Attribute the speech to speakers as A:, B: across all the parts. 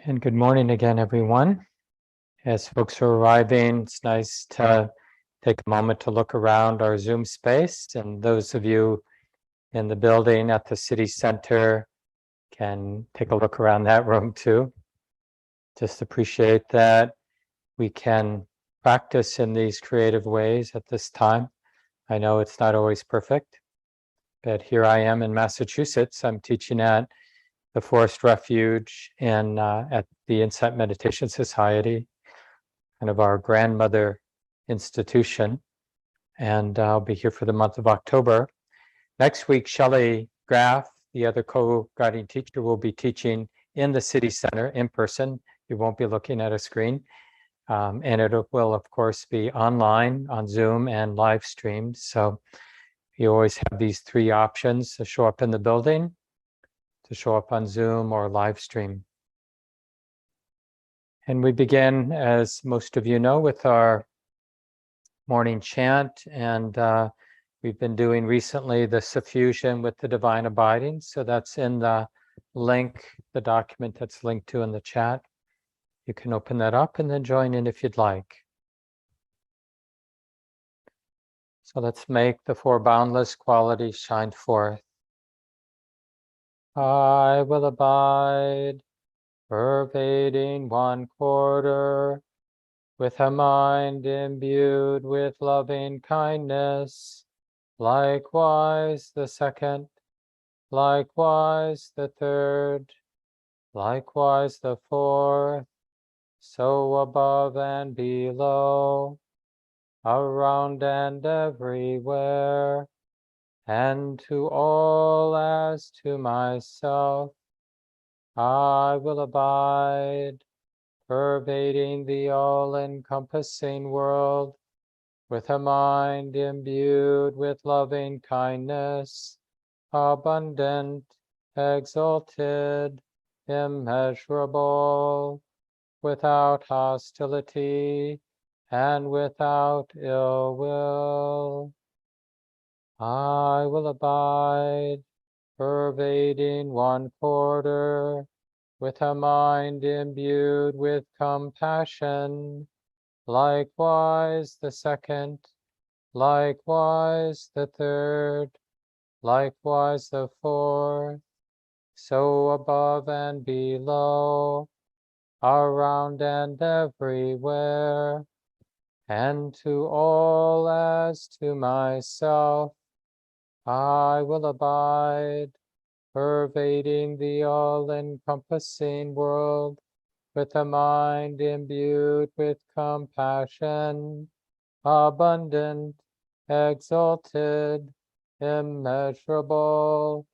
A: And good morning again, everyone. As folks are arriving, it's nice to take a moment to look around our Zoom space. And those of you in the building at the city center can take a look around that room too. Just appreciate that we can practice in these creative ways at this time. I know it's not always perfect, but here I am in Massachusetts. I'm teaching at the Forest Refuge and at the Insight Meditation Society, kind of our grandmother institution. And I'll be here for the month of October. Next week, Shelley Graff, the other co-guiding teacher, will be teaching in the city center in person. You won't be looking at a screen. And it will, of course, be online on Zoom and live streamed. So you always have these three options: to show up in the building, to show up on Zoom, or live stream. And we begin, as most of you know, with our morning chant. And we've been doing recently the suffusion with the divine abiding. So that's in the link, the document that's linked to in the chat. You can open that up and then join in if you'd like. So let's make the four boundless qualities shine forth. I will abide, pervading 1/4, with a mind imbued with loving kindness. Likewise the second, likewise the third, likewise the fourth, so above and below, around and everywhere, and to all as to myself, I will abide, pervading the all-encompassing world, with a mind imbued with loving kindness, abundant, exalted, immeasurable, without hostility and without ill will. I will abide, pervading 1/4, with a mind imbued with compassion. Likewise the second, likewise the third, likewise the fourth, so above and below, around and everywhere, and to all as to myself, I will abide, pervading the all-encompassing world, with a mind imbued with compassion, abundant, exalted, immeasurable,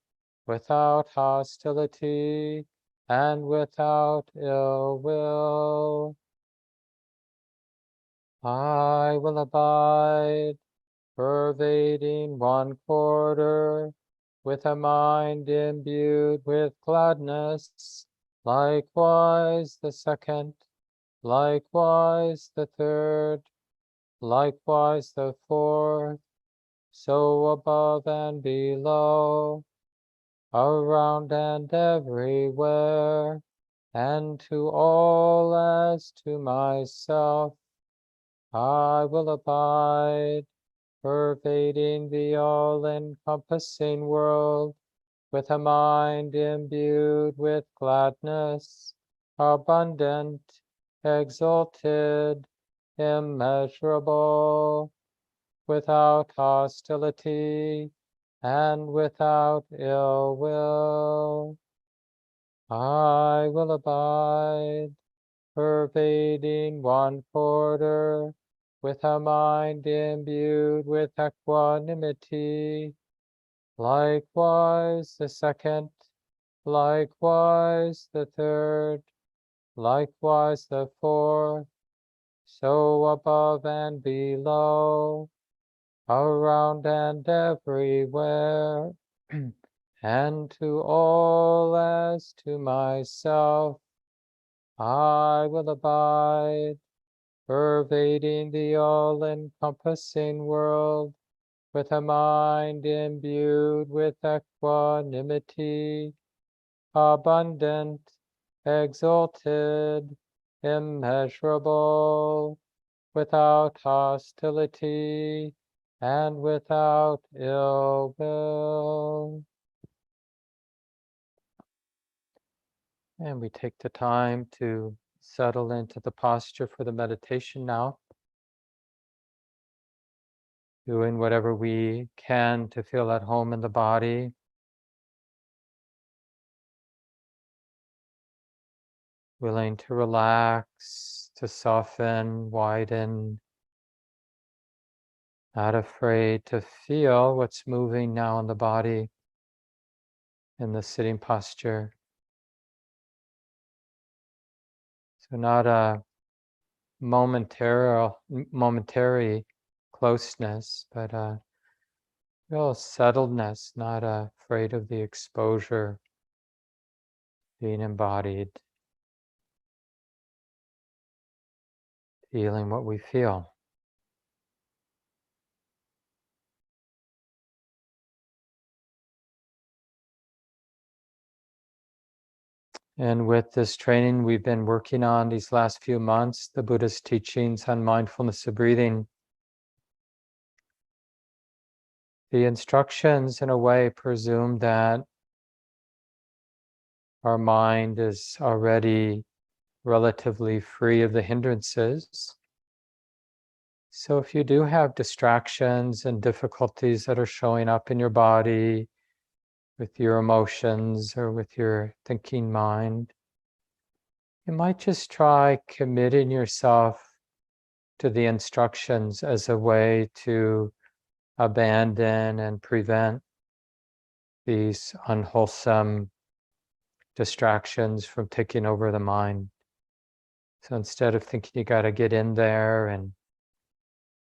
A: without hostility and without ill will. I will abide, pervading 1/4, with a mind imbued with gladness. Likewise the second, likewise the third, likewise the fourth, so above and below, around and everywhere, and to all as to myself, I will abide, pervading the all-encompassing world, with a mind imbued with gladness, abundant, exalted, immeasurable, without hostility and without ill will. I will abide, pervading 1/4, with a mind imbued with equanimity. Likewise the second, likewise the third, likewise the fourth, so above and below, around and everywhere, and to all as to myself, I will abide, pervading the all-encompassing world, with a mind imbued with equanimity, abundant, exalted, immeasurable, without hostility, and without ill will. And we take the time to settle into the posture for the meditation now, doing whatever we can to feel at home in the body. Willing to relax, to soften, widen, not afraid to feel what's moving now in the body in the sitting posture. So not a momentary closeness, but a real settledness, not afraid of the exposure, being embodied, feeling what we feel. And with this training we've been working on these last few months, the Buddha's teachings on mindfulness of breathing, the instructions in a way presume that our mind is already relatively free of the hindrances. So if you do have distractions and difficulties that are showing up in your body, with your emotions or with your thinking mind, you might just try committing yourself to the instructions as a way to abandon and prevent these unwholesome distractions from taking over the mind. So instead of thinking you got to get in there and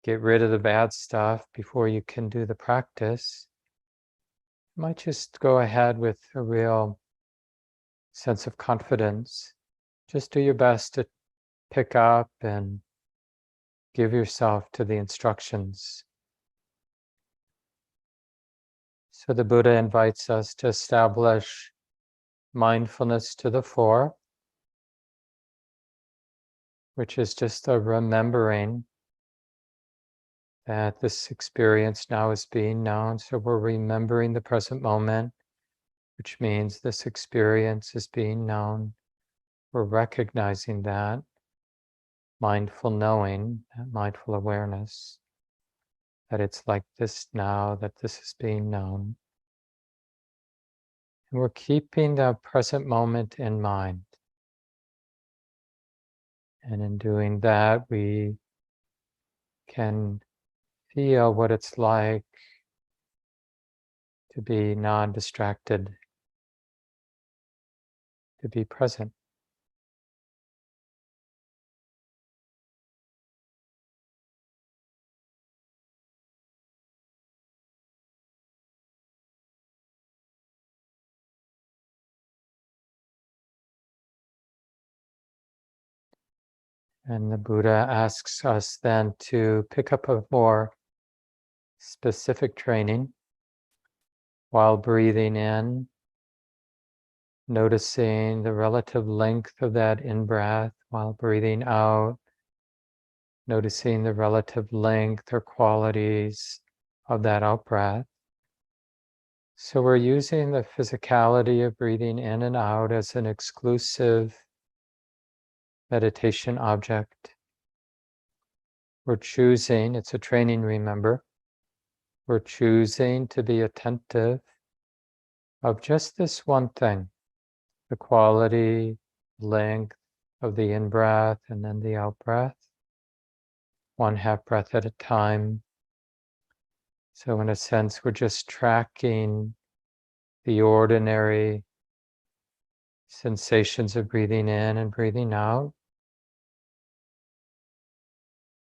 A: get rid of the bad stuff before you can do the practice, you might just go ahead with a real sense of confidence. Just do your best to pick up and give yourself to the instructions. So the Buddha invites us to establish mindfulness to the fore, which is just a remembering that this experience now is being known. So we're remembering the present moment, which means this experience is being known. We're recognizing that mindful knowing, that mindful awareness, that it's like this now, that this is being known. And we're keeping the present moment in mind. And in doing that, we can feel what it's like to be non-distracted, to be present. And the Buddha asks us then to pick up a more specific training while breathing in, noticing the relative length of that in-breath, while breathing out, noticing the relative length or qualities of that out-breath. So we're using the physicality of breathing in and out as an exclusive meditation object. We're choosing, it's a training, remember, we're choosing to be attentive of just this one thing, the quality, length of the in-breath and then the out-breath, 1/2 breath at a time. So in a sense, we're just tracking the ordinary sensations of breathing in and breathing out,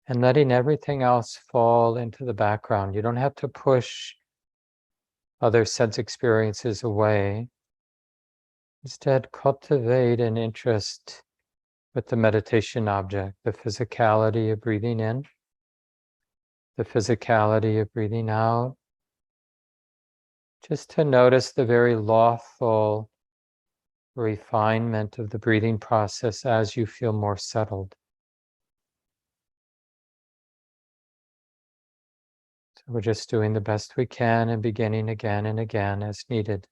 A: and letting everything else fall into the background. You don't have to push other sense experiences away. Instead, cultivate an interest with the meditation object, the physicality of breathing in, the physicality of breathing out. Just to notice the very lawful refinement of the breathing process as you feel more settled. So we're just doing the best we can and beginning again and again as needed.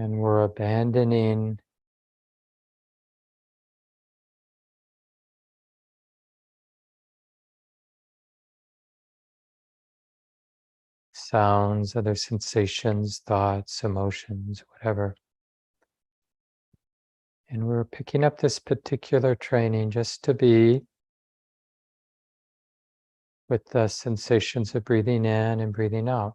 A: And we're abandoning sounds, other sensations, thoughts, emotions, whatever. And we're picking up this particular training just to be with the sensations of breathing in and breathing out.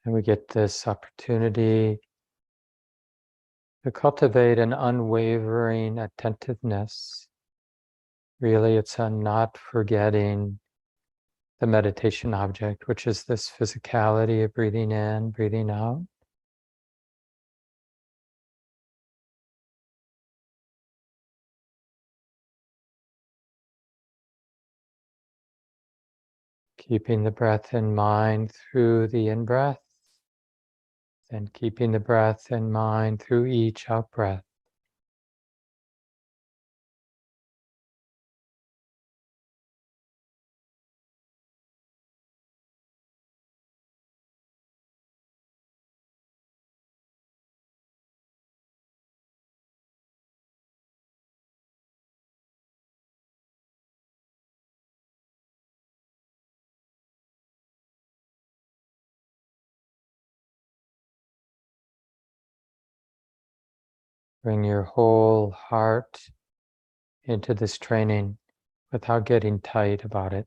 A: And we get this opportunity to cultivate an unwavering attentiveness. Really, it's a not forgetting the meditation object, which is this physicality of breathing in, breathing out. Keeping the breath in mind through the in-breath, and keeping the breath in mind through each out-breath. Bring your whole heart into this training without getting tight about it.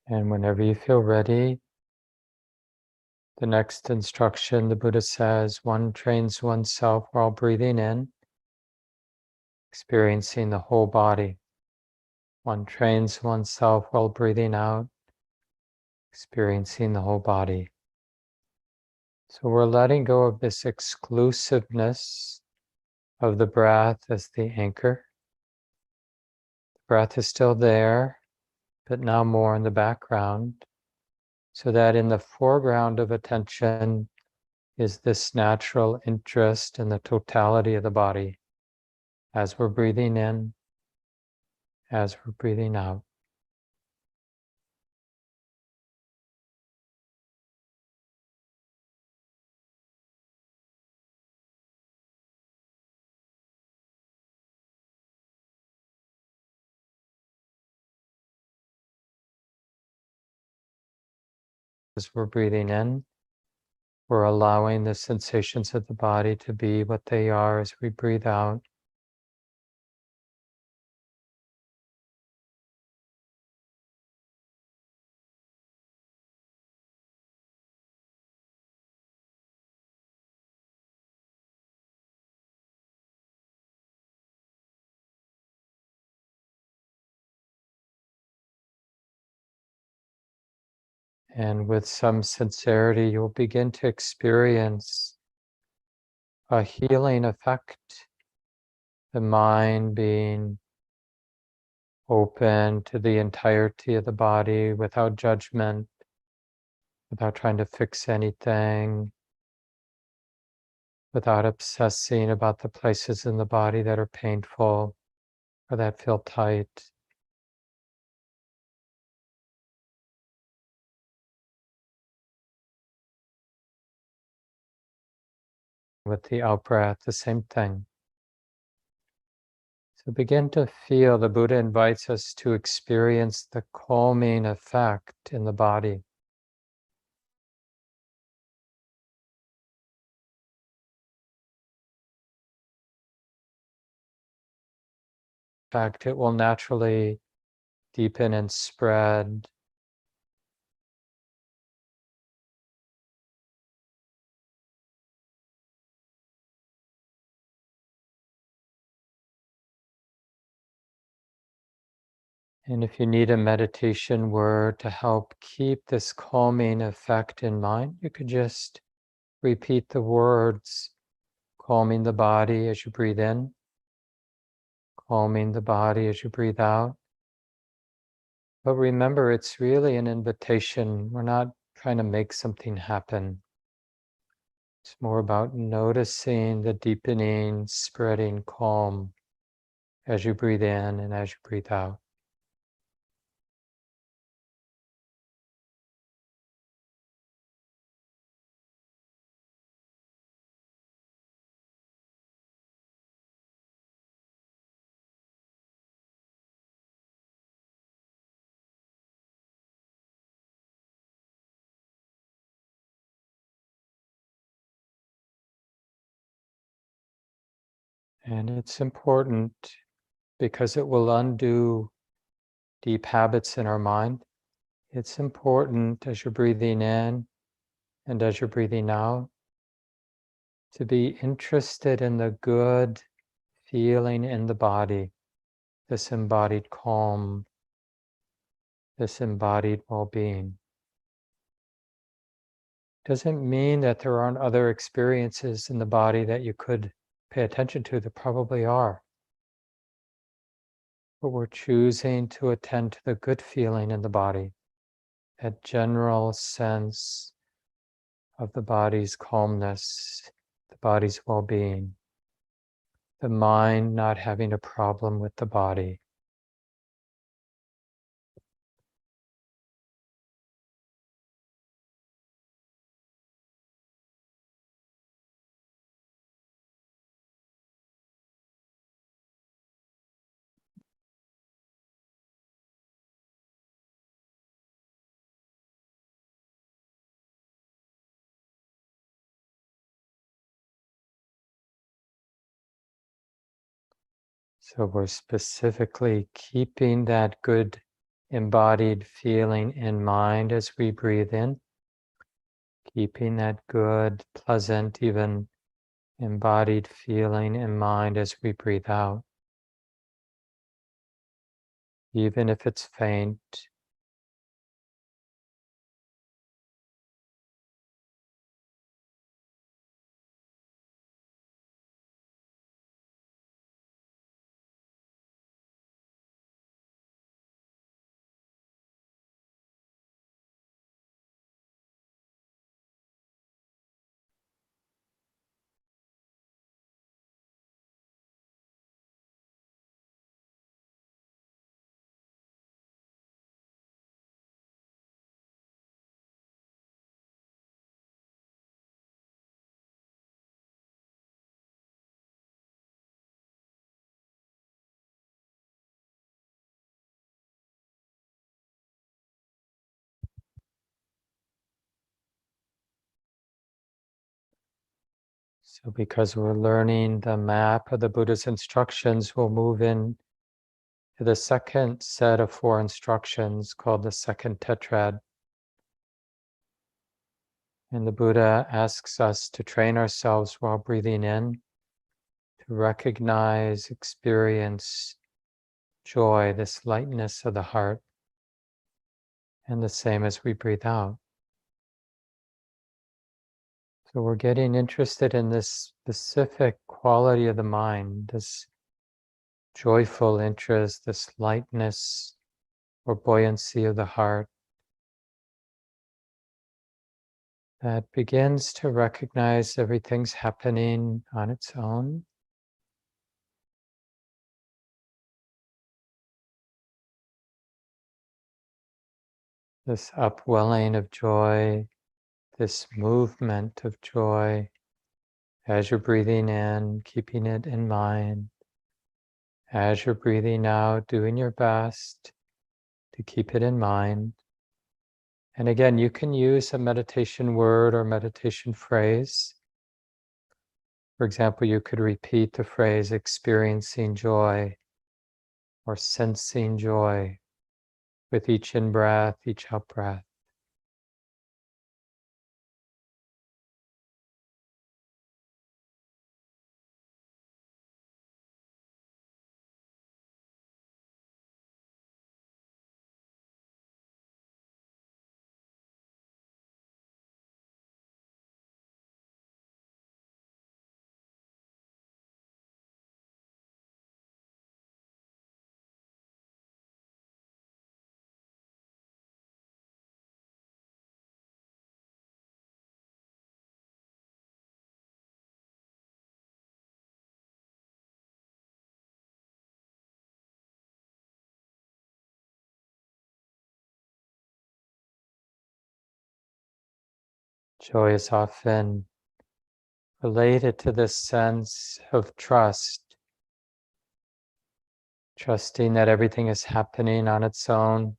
A: And whenever you feel ready, the next instruction, the Buddha says, one trains oneself while breathing in, experiencing the whole body. One trains oneself while breathing out, experiencing the whole body. So we're letting go of this exclusiveness of the breath as the anchor. The breath is still there, but now more in the background, so that in the foreground of attention is this natural interest in the totality of the body as we're breathing in, as we're breathing out. As we're breathing in, we're allowing the sensations of the body to be what they are as we breathe out. And with some sincerity, you'll begin to experience a healing effect, the mind being open to the entirety of the body without judgment, without trying to fix anything, without obsessing about the places in the body that are painful or that feel tight. With the out-breath, the same thing. So begin to feel, the Buddha invites us to experience the calming effect in the body. In fact, it will naturally deepen and spread. And if you need a meditation word to help keep this calming effect in mind, you could just repeat the words, calming the body as you breathe in, calming the body as you breathe out. But remember, it's really an invitation. We're not trying to make something happen. It's more about noticing the deepening, spreading calm as you breathe in and as you breathe out. And it's important because it will undo deep habits in our mind. It's important as you're breathing in and as you're breathing out to be interested in the good feeling in the body, this embodied calm, this embodied well-being. Doesn't mean that there aren't other experiences in the body that you could pay attention to. There probably are. But we're choosing to attend to the good feeling in the body, that general sense of the body's calmness, the body's well-being, the mind not having a problem with the body. So we're specifically keeping that good embodied feeling in mind as we breathe in, keeping that good, pleasant, even embodied feeling in mind as we breathe out. Even if it's faint, so because we're learning the map of the Buddha's instructions, we'll move in to the second set of 4 instructions called the second tetrad. And the Buddha asks us to train ourselves while breathing in, to recognize, experience joy, this lightness of the heart, and the same as we breathe out. So we're getting interested in this specific quality of the mind, this joyful interest, this lightness or buoyancy of the heart that begins to recognize everything's happening on its own. This upwelling of joy, this movement of joy as you're breathing in, keeping it in mind. As you're breathing out, doing your best to keep it in mind. And again, you can use a meditation word or meditation phrase. For example, you could repeat the phrase experiencing joy or sensing joy with each in-breath, each out-breath. Joy is often related to this sense of trust, trusting that everything is happening on its own.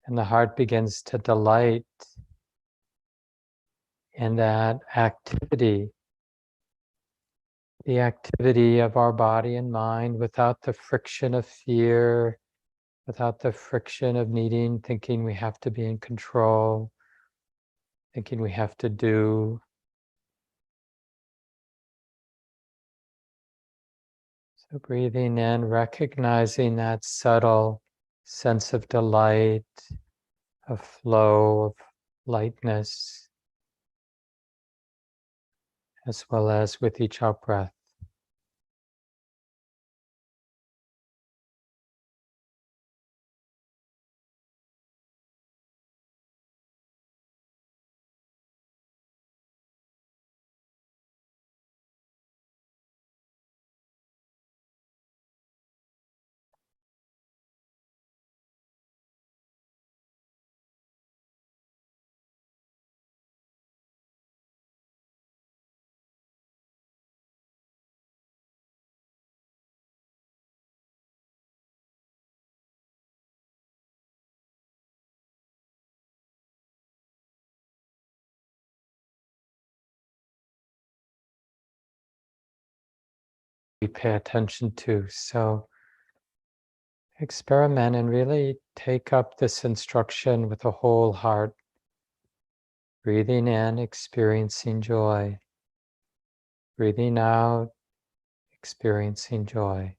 A: And the heart begins to delight in that activity, the activity of our body and mind without the friction of fear, without the friction of thinking we have to be in control, thinking we have to do. So breathing in, recognizing that subtle sense of delight, of flow, of lightness, as well as with each out breath. We pay attention to. So experiment and really take up this instruction with a whole heart. Breathing in, experiencing joy. Breathing out, experiencing joy.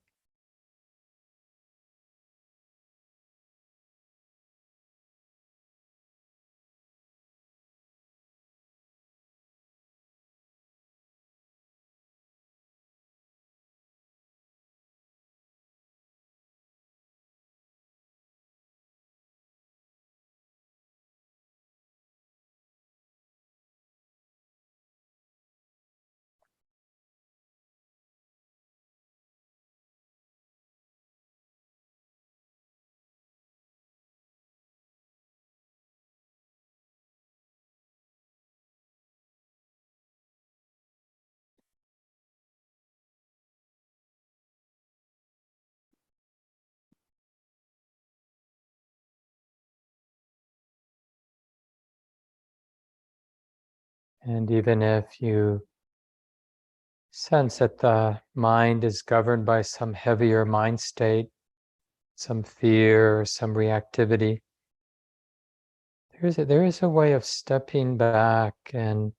A: And even if you sense that the mind is governed by some heavier mind state, some fear, some reactivity, there is a way of stepping back and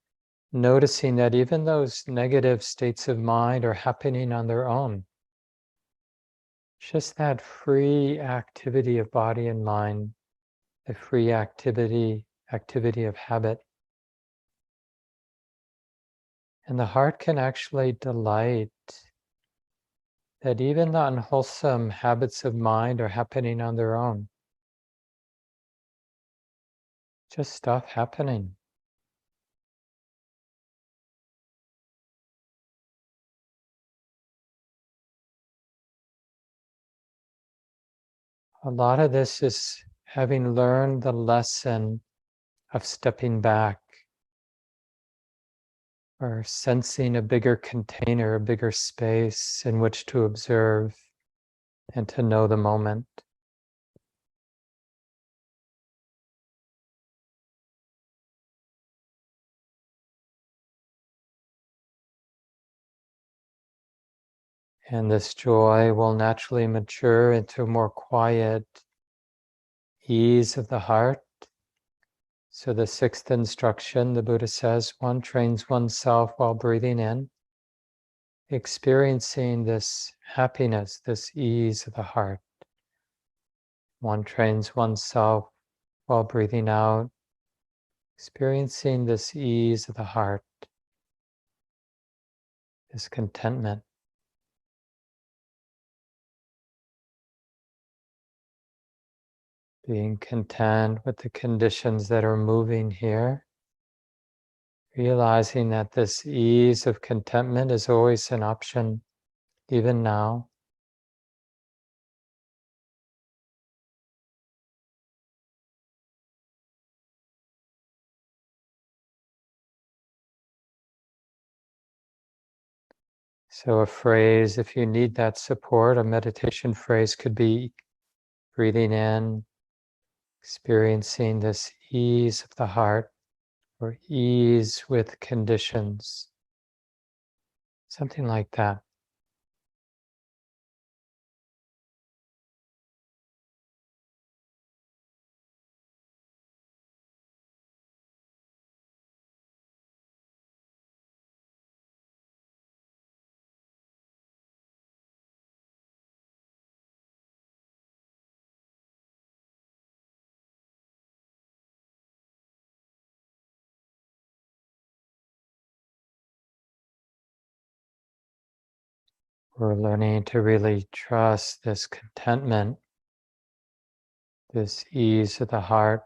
A: noticing that even those negative states of mind are happening on their own. Just that free activity of body and mind, the free activity of habit, And the heart can actually delight that even the unwholesome habits of mind are happening on their own. Just stop happening. A lot of this is having learned the lesson of stepping back or sensing a bigger container, a bigger space in which to observe and to know the moment. And this joy will naturally mature into a more quiet ease of the heart. So the sixth instruction, the Buddha says, one trains oneself while breathing in, experiencing this happiness, this ease of the heart. One trains oneself while breathing out, experiencing this ease of the heart, this contentment. Being content with the conditions that are moving here, realizing that this ease of contentment is always an option, even now. So a phrase, if you need that support, a meditation phrase could be breathing in, experiencing this ease of the heart or ease with conditions, something like that. We're learning to really trust this contentment, this ease of the heart.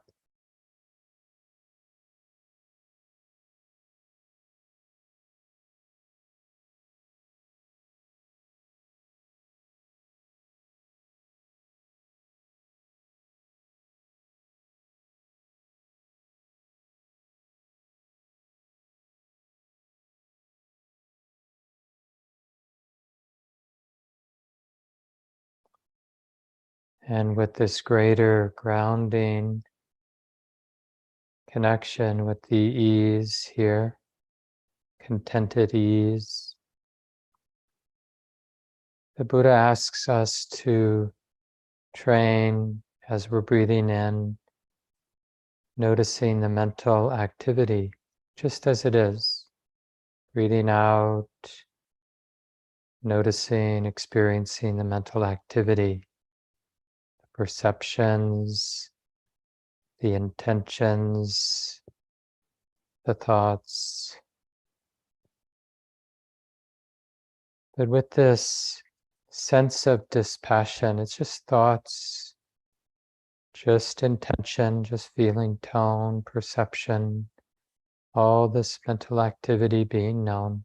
A: And with this greater grounding connection with the ease here, contented ease, the Buddha asks us to train as we're breathing in, noticing the mental activity just as it is. Breathing out, noticing, experiencing the mental activity, the perceptions, the intentions, the thoughts. But with this sense of dispassion, it's just thoughts, just intention, just feeling, tone, perception, all this mental activity being known.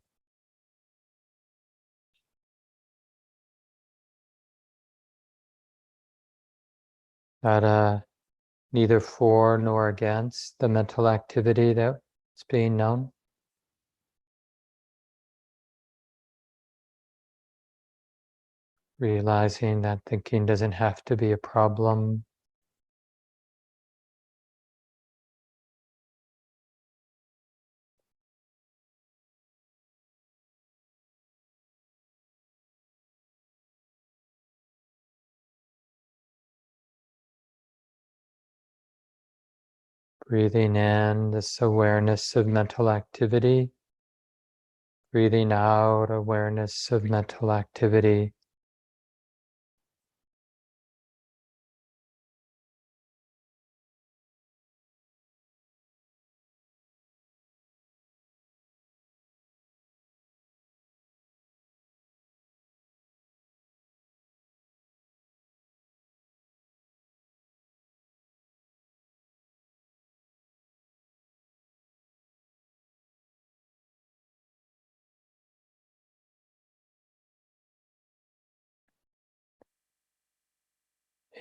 A: Not neither for nor against the mental activity that's being known. Realizing that thinking doesn't have to be a problem. Breathing in this awareness of mental activity. Breathing out awareness of mental activity.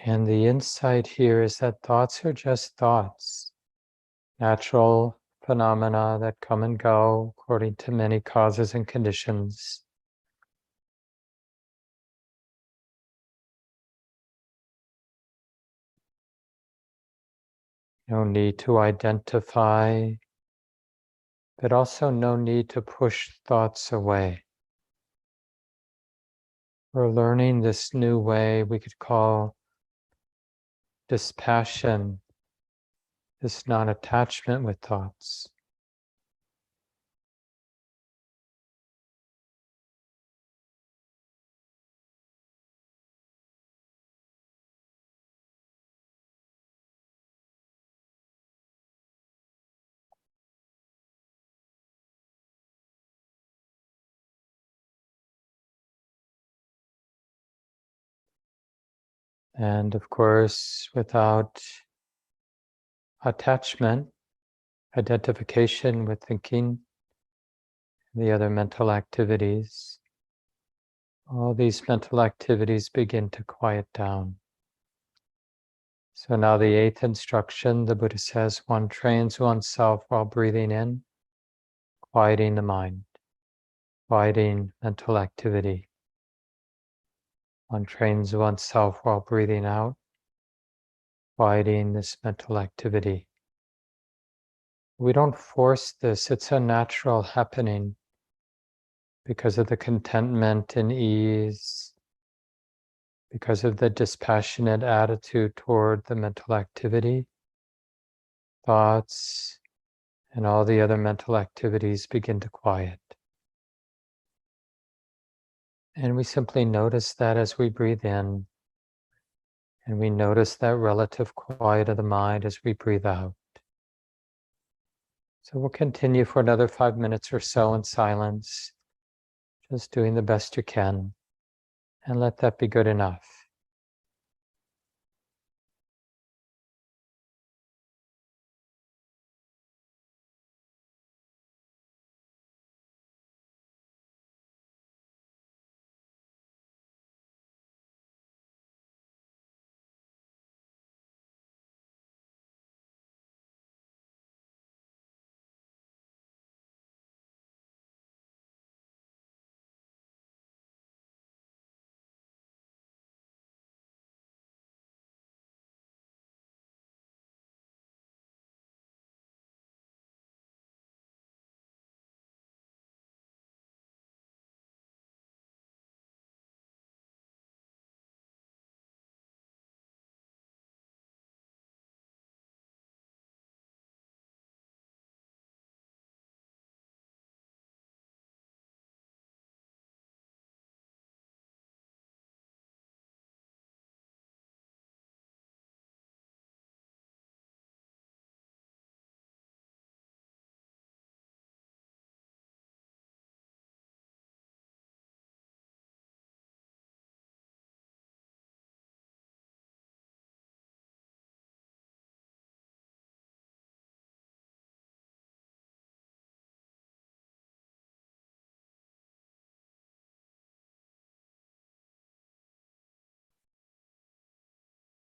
A: And the insight here is that thoughts are just thoughts, natural phenomena that come and go according to many causes and conditions. No need to identify, but also no need to push thoughts away. We're learning this new way we could call dispassion, this non-attachment with thoughts. And of course, without attachment, identification with thinking, the other mental activities, all these mental activities begin to quiet down. So now the eighth instruction, the Buddha says, one trains oneself while breathing in, quieting the mind, quieting mental activity. One trains oneself while breathing out, quieting this mental activity. We don't force this, it's a natural happening because of the contentment and ease, because of the dispassionate attitude toward the mental activity. Thoughts and all the other mental activities begin to quiet. And we simply notice that as we breathe in, and we notice that relative quiet of the mind as we breathe out. So we'll continue for another 5 minutes or so in silence, just doing the best you can, and let that be good enough.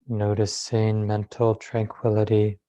A: Noticing mental tranquility.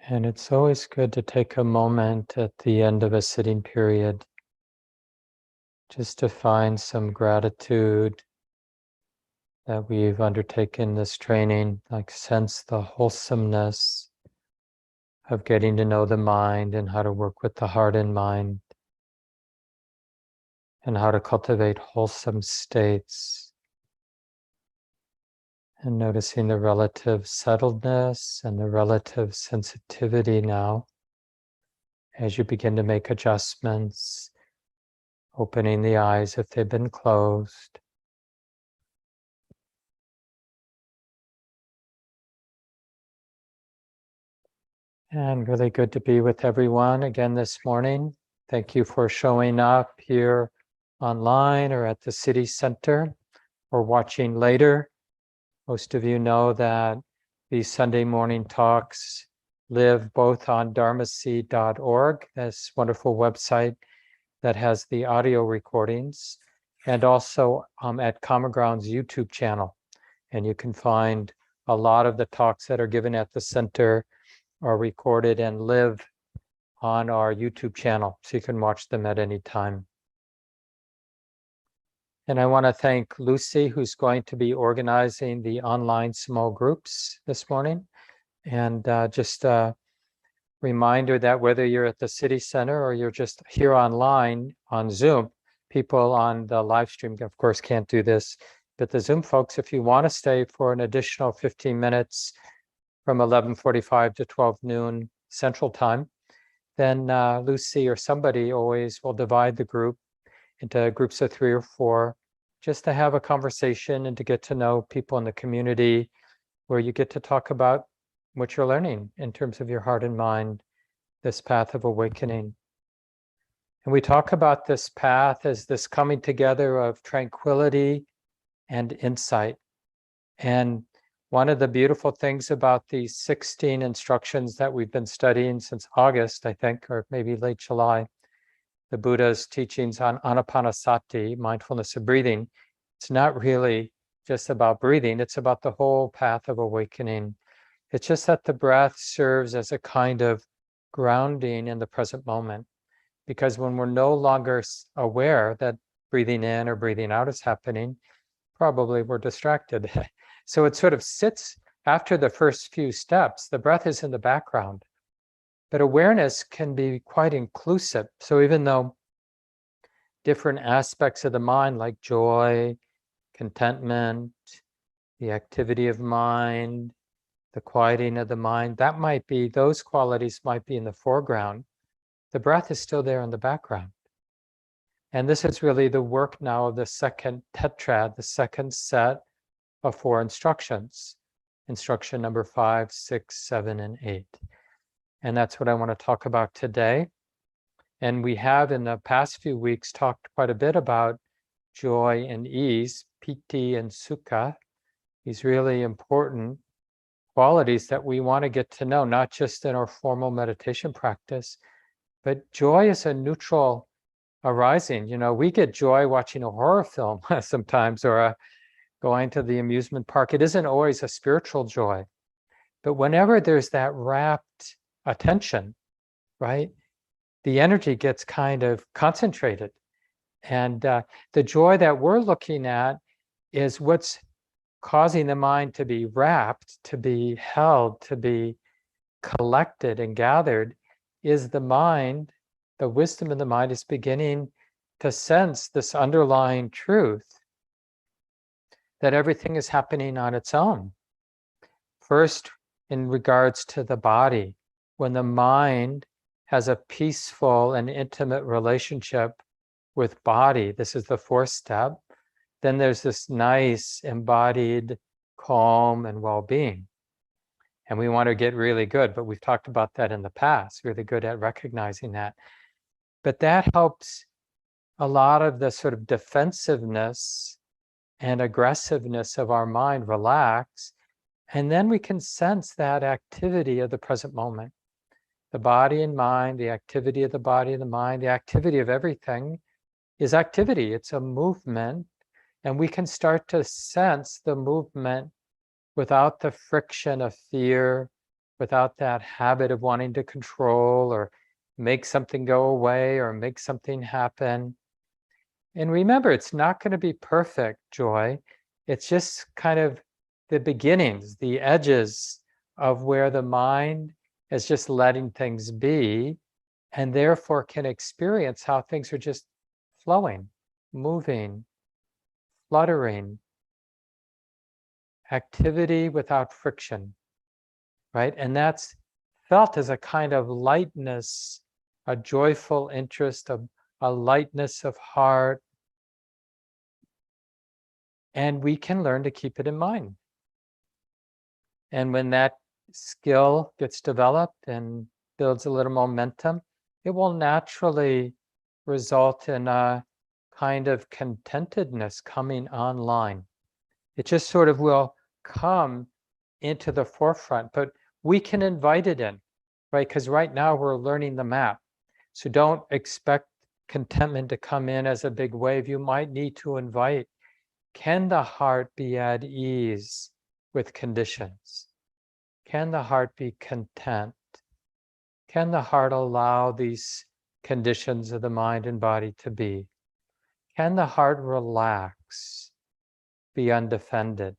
A: And it's always good to take a moment at the end of a sitting period just to find some gratitude that we've undertaken this training, like sense the wholesomeness of getting to know the mind and how to work with the heart and mind and how to cultivate wholesome states. And noticing the relative settledness and the relative sensitivity now as you begin to make adjustments, opening the eyes if they've been closed. And really good to be with everyone again this morning. Thank you for showing up here online or at the city center or watching later. Most of you know that these Sunday morning talks live both on dharmaseed.org, this wonderful website that has the audio recordings, and also at Common Ground's YouTube channel. And you can find a lot of the talks that are given at the center are recorded and live on our YouTube channel, so you can watch them at any time. And I want to thank Lucy, who's going to be organizing the online small groups this morning. And just a reminder that whether you're at the city center or you're just here online on Zoom, people on the live stream, of course, can't do this. But the Zoom folks, if you want to stay for an additional 15 minutes from 11:45 to 12 noon Central Time, then Lucy or somebody always will divide the group into groups of 3 or 4, just to have a conversation and to get to know people in the community where you get to talk about what you're learning in terms of your heart and mind, this path of awakening. And we talk about this path as this coming together of tranquility and insight. And one of the beautiful things about these 16 instructions that we've been studying since August, I think, or maybe late July, the Buddha's teachings on anapanasati, mindfulness of breathing, it's not really just about breathing, it's about the whole path of awakening. It's just that the breath serves as a kind of grounding in the present moment. Because when we're no longer aware that breathing in or breathing out is happening, probably we're distracted. So it sort of sits after the first few steps, the breath is in the background. But awareness can be quite inclusive. So even though different aspects of the mind like joy, contentment, the activity of mind, the quieting of the mind, those qualities might be in the foreground. The breath is still there in the background. And this is really the work now of the second tetrad, the second set of 4 instructions. Instruction number 5, 6, 7, and 8. And that's what I want to talk about today. And we have in the past few weeks talked quite a bit about joy and ease, piti and sukha, these really important qualities that we want to get to know, not just in our formal meditation practice, but joy is a neutral arising. You know, we get joy watching a horror film sometimes, or going to the amusement park. It isn't always a spiritual joy. But whenever there's that rapt attention, right, the energy gets kind of concentrated. And the joy that we're looking at is what's causing the mind to be wrapped, to be held, to be collected and gathered, is the mind, the wisdom in the mind is beginning to sense this underlying truth that everything is happening on its own. First, in regards to the body, when the mind has a peaceful and intimate relationship with body, this is the 4th step, then there's this nice embodied calm and well-being. And we want to get really good, but we've talked about that in the past, really good at recognizing that. But that helps a lot of the sort of defensiveness and aggressiveness of our mind relax. And then we can sense that activity of the present moment. The body and mind, the activity of the body and the mind, the activity of everything is activity. It's a movement. And we can start to sense the movement without the friction of fear without that habit of wanting to control or make something go away or make something happen. And remember, it's not going to be perfect joy. It's just kind of the beginnings, the edges of where the mind is just letting things be, and therefore can experience how things are just flowing, moving, fluttering, activity without friction, right? And that's felt as a kind of lightness, a joyful interest, a lightness of heart. And we can learn to keep it in mind. And when that skill gets developed and builds a little momentum, it will naturally result in a kind of contentedness coming online. It just sort of will come into the forefront, but we can invite it in, right? Because right now we're learning the map. So don't expect contentment to come in as a big wave. You might need to invite, can the heart be at ease with conditions? Can the heart be content? Can the heart allow these conditions of the mind and body to be? Can the heart relax, be undefended,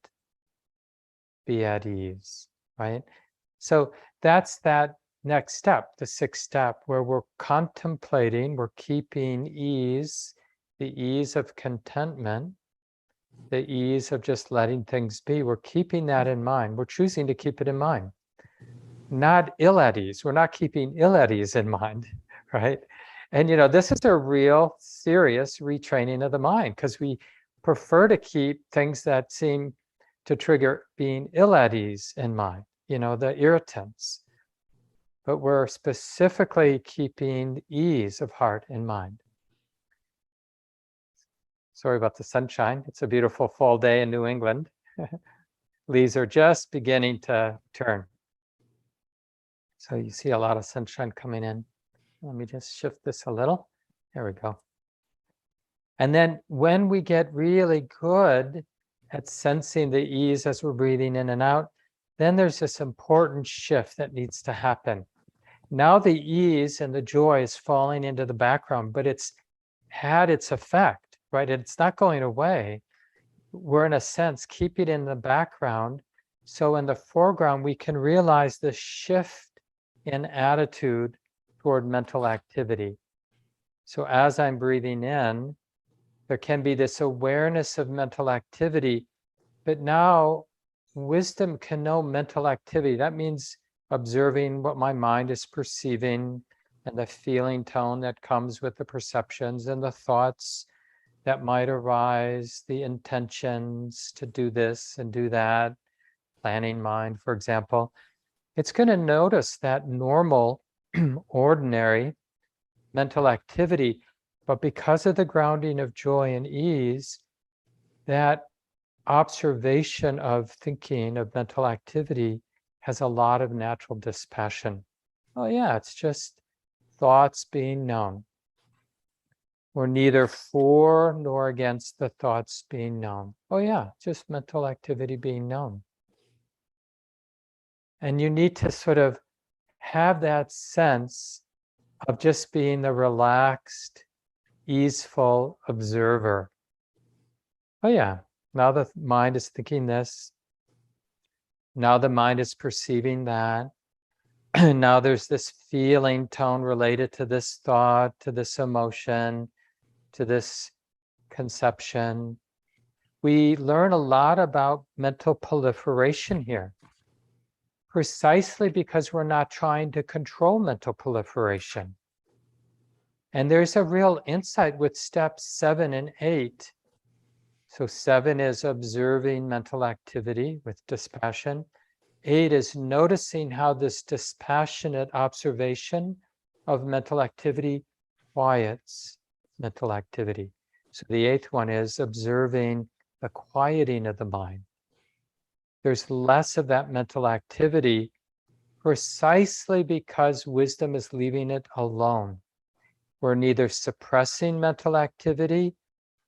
A: be at ease, right? So that's that next step, the sixth step, where we're contemplating, we're keeping ease, the ease of contentment, the ease of just letting things be. We're keeping that in mind. We're choosing to keep it in mind. Not ill at ease. We're not keeping ill at ease in mind, right? And this is a real serious retraining of the mind, because we prefer to keep things that seem to trigger being ill at ease in mind, the irritants. But we're specifically keeping ease of heart in mind. Sorry about the sunshine. It's a beautiful fall day in New England. Leaves are just beginning to turn. So you see a lot of sunshine coming in. Let me just shift this a little. There we go. And then when we get really good at sensing the ease as we're breathing in and out, then there's this important shift that needs to happen. Now the ease and the joy is falling into the background, but it's had its effect, right? It's not going away. We're in a sense keeping it in the background. So in the foreground, we can realize the shift in attitude toward mental activity. So as I'm breathing in, there can be this awareness of mental activity, but now wisdom can know mental activity. That means observing what my mind is perceiving and the feeling tone that comes with the perceptions and the thoughts that might arise, the intentions to do this and do that, planning mind, for example. It's going to notice that normal, ordinary mental activity, but because of the grounding of joy and ease, that observation of thinking, of mental activity, has a lot of natural dispassion. Oh yeah, it's just thoughts being known. We're neither for nor against the thoughts being known. Oh yeah, just mental activity being known. And you need to sort of have that sense of just being the relaxed, easeful observer. Oh yeah, now the mind is thinking this. Now the mind is perceiving that. Now there's this feeling tone related to this thought, to this emotion, to this conception. We learn a lot about mental proliferation here, precisely because we're not trying to control mental proliferation. And there's a real insight with steps 7 and 8. So 7 is observing mental activity with dispassion. 8 is noticing how this dispassionate observation of mental activity quiets mental activity. So the 8th one is observing the quieting of the mind. There's less of that mental activity precisely because wisdom is leaving it alone. We're neither suppressing mental activity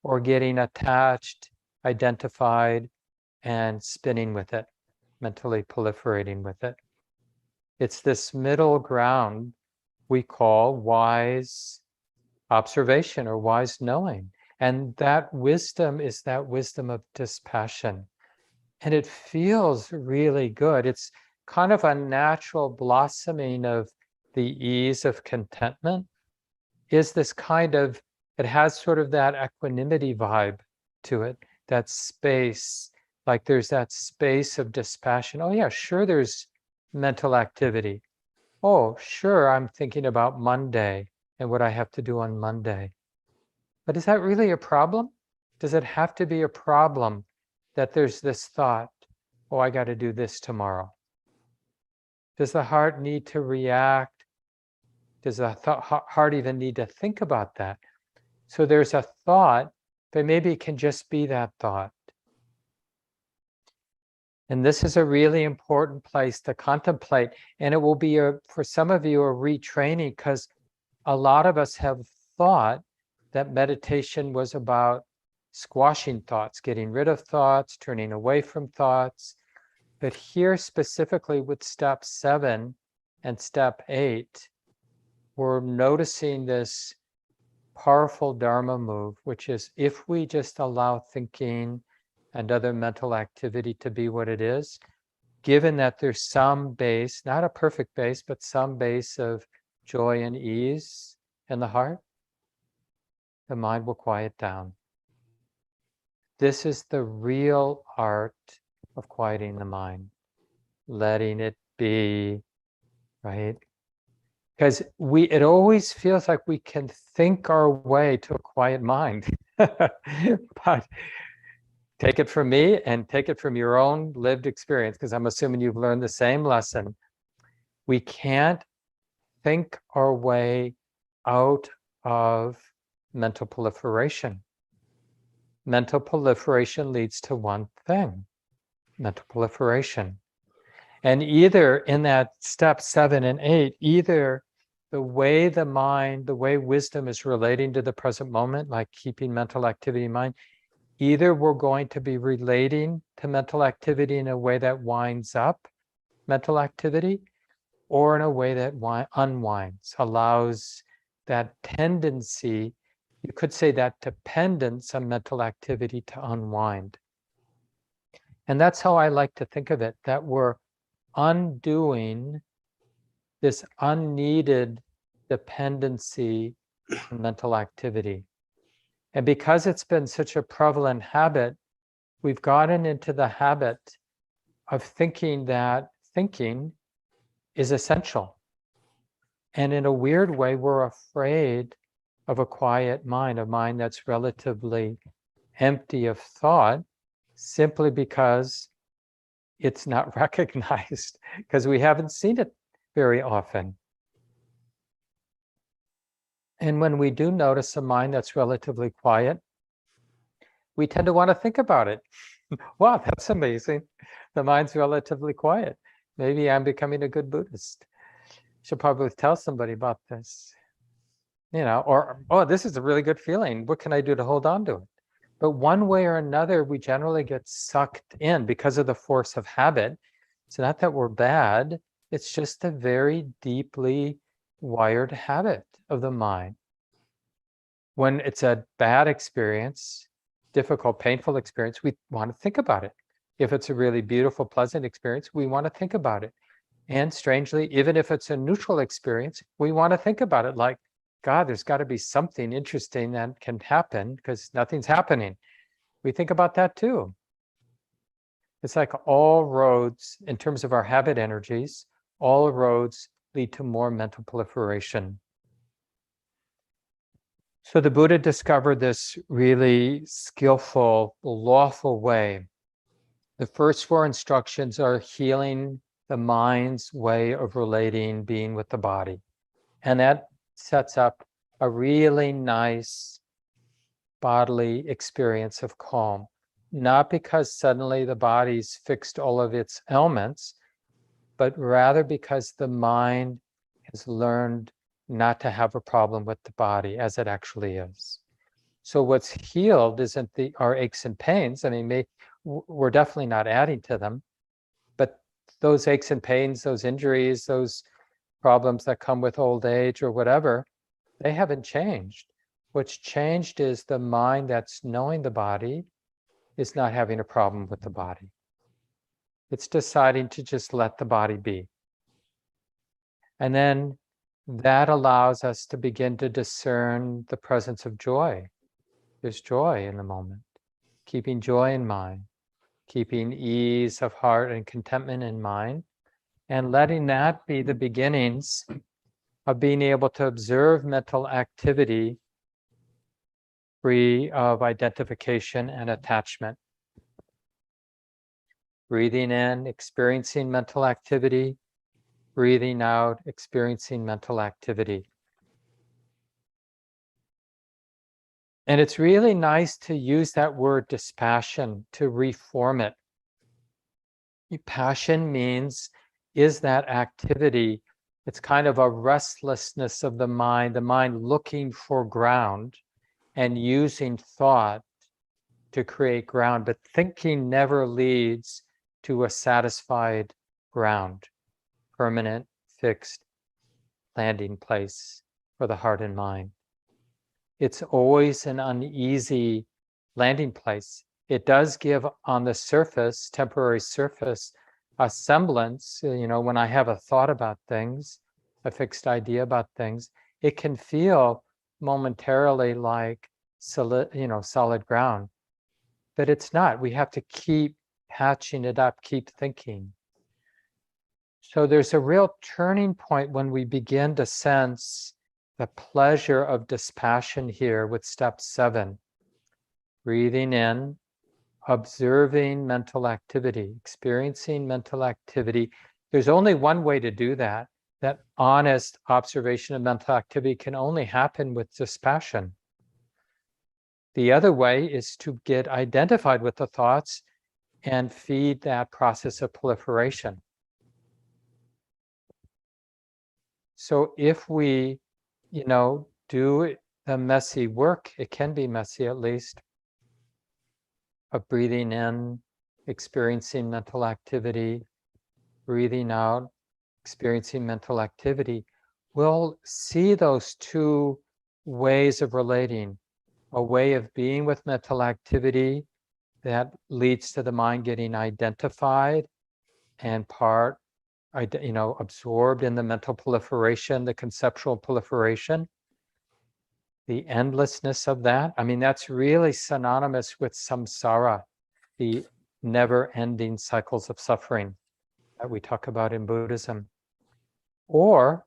A: or getting attached, identified, and spinning with it, mentally proliferating with it. It's this middle ground we call wise observation or wise knowing. And that wisdom is that wisdom of dispassion. And it feels really good. It's kind of a natural blossoming of the ease of contentment. Is this kind of, it has sort of that equanimity vibe to it, that space, like there's that space of dispassion. Oh yeah, sure, there's mental activity. Oh, sure, I'm thinking about Monday and what I have to do on Monday. But is that really a problem? Does it have to be a problem that there's this thought, oh, I got to do this tomorrow? Does the heart need to react? Does the heart even need to think about that? So there's a thought, but maybe it can just be that thought. And this is a really important place to contemplate. And it will be, for some of you, a retraining, because a lot of us have thought that meditation was about squashing thoughts, getting rid of thoughts, turning away from thoughts. But here specifically with step 7 and step 8, we're noticing this powerful Dharma move, which is if we just allow thinking and other mental activity to be what it is, given that there's some base, not a perfect base, but some base of joy and ease in the heart, the mind will quiet down. This is the real art of quieting the mind, letting it be, right? Because it always feels like we can think our way to a quiet mind. But take it from me and take it from your own lived experience, because I'm assuming you've learned the same lesson. We can't think our way out of mental proliferation. Mental proliferation leads to one thing, mental proliferation. And either in that step 7 and 8, either the way the mind, the way wisdom is relating to the present moment, like keeping mental activity in mind, either we're going to be relating to mental activity in a way that winds up mental activity, or in a way that unwinds, allows that tendency, you could say that dependence on mental activity to unwind. And that's how I like to think of it, that we're undoing this unneeded dependency on mental activity. And because it's been such a prevalent habit, we've gotten into the habit of thinking that thinking is essential. And in a weird way, we're afraid of a quiet mind, a mind that's relatively empty of thought, simply because it's not recognized, because we haven't seen it very often. And when we do notice a mind that's relatively quiet, we tend to want to think about it. Wow, that's amazing. The mind's relatively quiet. Maybe I'm becoming a good Buddhist. Should probably tell somebody about this. Or, oh, this is a really good feeling. What can I do to hold on to it? But one way or another, we generally get sucked in because of the force of habit. It's not that we're bad. It's just a very deeply wired habit of the mind. When it's a bad experience, difficult, painful experience, we want to think about it. If it's a really beautiful, pleasant experience, we want to think about it. And strangely, even if it's a neutral experience, we want to think about it like, God, there's got to be something interesting that can happen because nothing's happening. We think about that too. It's like all roads, in terms of our habit energies, all roads lead to more mental proliferation. So the Buddha discovered this really skillful, lawful way. The first 4 instructions are healing the mind's way of relating, being with the body. And that sets up a really nice bodily experience of calm. Not because suddenly the body's fixed all of its ailments, but rather because the mind has learned not to have a problem with the body as it actually is. So what's healed isn't our aches and pains. I mean, we're definitely not adding to them, but those aches and pains, those injuries, those problems that come with old age or whatever, they haven't changed. What's changed is the mind that's knowing the body is not having a problem with the body. It's deciding to just let the body be. And then that allows us to begin to discern the presence of joy. There's joy in the moment, keeping joy in mind, keeping ease of heart and contentment in mind, and letting that be the beginnings of being able to observe mental activity free of identification and attachment. Breathing in, experiencing mental activity, breathing out, experiencing mental activity. And it's really nice to use that word dispassion to reform it. Passion means, is that activity, it's kind of a restlessness of the mind looking for ground and using thought to create ground, but thinking never leads to a satisfied ground, permanent, fixed landing place for the heart and mind. It's always an uneasy landing place. It does give on the surface, temporary surface, a semblance. When I have a thought about things, a fixed idea about things, it can feel momentarily like solid ground, but it's not. We have to keep patching it up, keep thinking. So there's a real turning point when we begin to sense the pleasure of dispassion here with step 7. Breathing in, observing mental activity, experiencing mental activity. There's only one way to do that. That honest observation of mental activity can only happen with dispassion. The other way is to get identified with the thoughts and feed that process of proliferation. So if we, do the messy work, it can be messy at least, of breathing in, experiencing mental activity, breathing out, experiencing mental activity, we'll see those two ways of relating. A way of being with mental activity that leads to the mind getting identified and absorbed in the mental proliferation, the conceptual proliferation, the endlessness of that. That's really synonymous with samsara, the never-ending cycles of suffering that we talk about in Buddhism. Or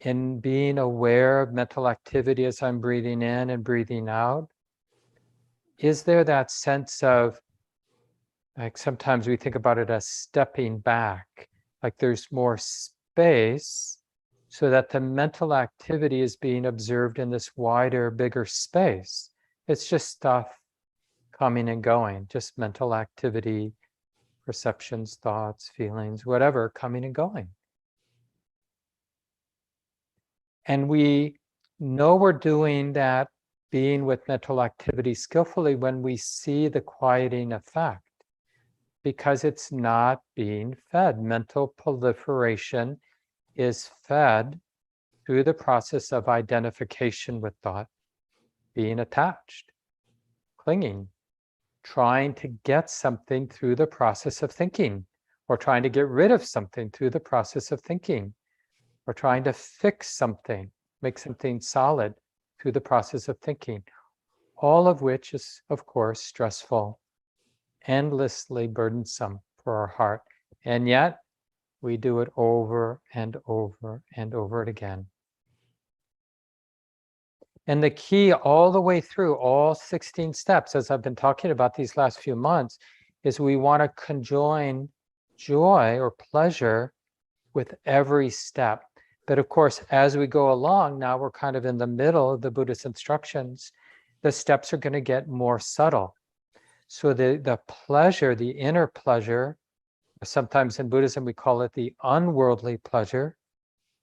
A: in being aware of mental activity as I'm breathing in and breathing out, is there that sense of, like sometimes we think about it as stepping back, like there's more space so that the mental activity is being observed in this wider, bigger space. It's just stuff coming and going, just mental activity, perceptions, thoughts, feelings, whatever, coming and going. And we know we're doing that, being with mental activity skillfully, when we see the quieting effect, because it's not being fed. Mental proliferation is fed through the process of identification with thought, being attached, clinging, trying to get something through the process of thinking, or trying to get rid of something through the process of thinking, or trying to fix something, make something solid through the process of thinking, all of which is, of course, stressful, endlessly burdensome for our heart. And yet, we do it over and over and over again. And the key all the way through all 16 steps, as I've been talking about these last few months, is we want to conjoin joy or pleasure with every step. But of course, as we go along, now we're kind of in the middle of the Buddhist instructions, the steps are going to get more subtle. So the pleasure, the inner pleasure, sometimes in Buddhism we call it the unworldly pleasure,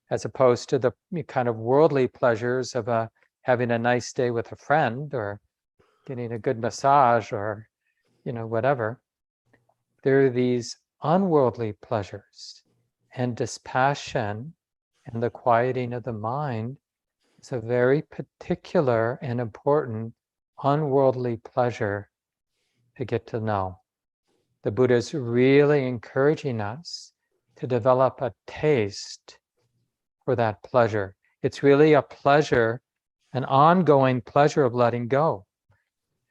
A: as opposed to the kind of worldly pleasures of having a nice day with a friend or getting a good massage or whatever. There are these unworldly pleasures. And dispassion and the quieting of the mind is a very particular and important unworldly pleasure to get to know. The Buddha is really encouraging us to develop a taste for that pleasure. It's really a pleasure, an ongoing pleasure of letting go.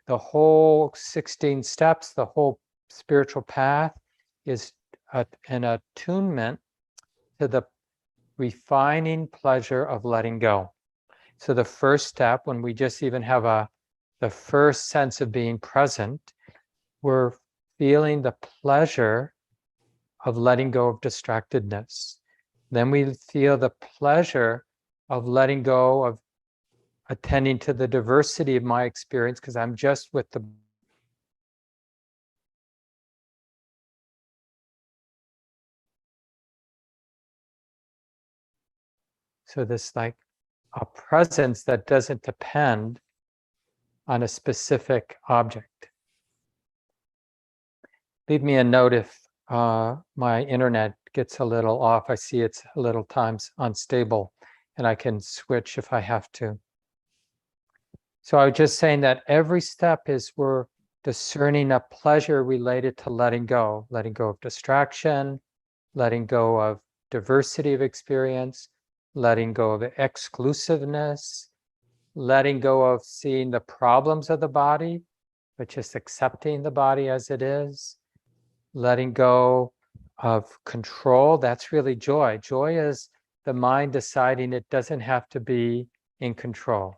A: The whole 16 steps, the whole spiritual path is an attunement to the refining pleasure of letting go. So the first step, when we just even have the first sense of being present, we're feeling the pleasure of letting go of distractedness. Then we feel the pleasure of letting go of attending to the diversity of my experience because I'm just with the so this like a presence that doesn't depend on a specific object. Leave me a note if my internet gets a little off. I see it's a little times unstable and I can switch if I have to. So I was just saying that every step is we're discerning a pleasure related to letting go of distraction, letting go of diversity of experience, letting go of exclusiveness, letting go of seeing the problems of the body, but just accepting the body as it is, letting go of control. That's really joy. Joy is the mind deciding it doesn't have to be in control.